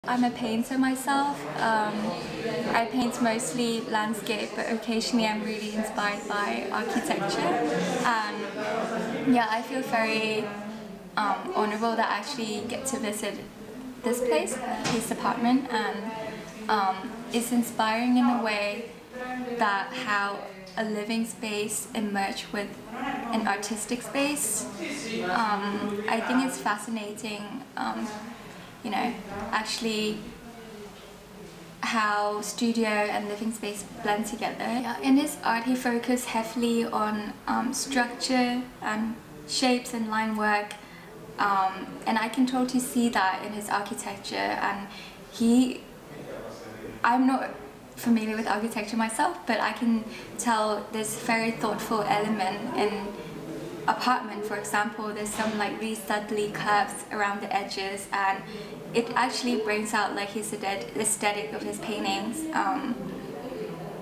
I'm a painter myself. I paint mostly landscape, but occasionally I'm really inspired by architecture. And yeah, I feel very honourable that I actually get to visit this place, his apartment, and it's inspiring in a way that how a living space emerged with an artistic space. I think it's fascinating, you know, actually how studio and living space blend together. Yeah, in his art he focused heavily on structure and shapes and line work, and I can totally see that in his architecture. And I'm not familiar with architecture myself, but I can tell this very thoughtful element in apartment. For example, there's some like really subtly curves around the edges, and it actually brings out like his aesthetic of his paintings,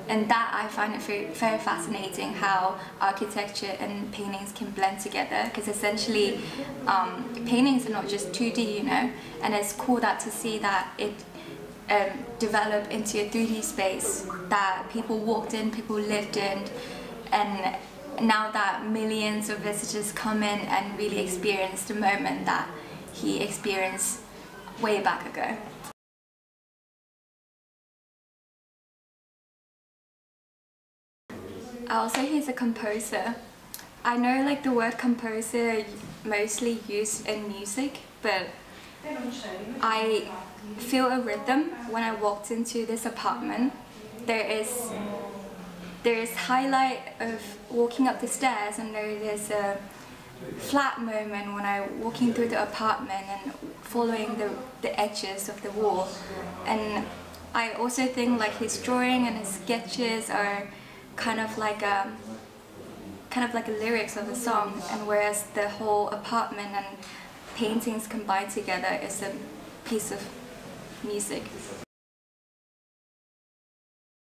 and that I find it very fascinating how architecture and paintings can blend together, because essentially paintings are not just 2D, you know, and it's cool to see that it developed into a 3D space that people walked in, people lived in, and now that millions of visitors come in and really experience the moment that he experienced way back ago. Also, he's a composer. I know like the word composer mostly used in music, but I feel a rhythm when I walked into this apartment. There is highlight of walking up the stairs, and there's a flat moment when I'm walking through the apartment and following the edges of the wall. And I also think like his drawing and his sketches are kind of like a lyrics of a song, and whereas the whole apartment and paintings combined together is a piece of music.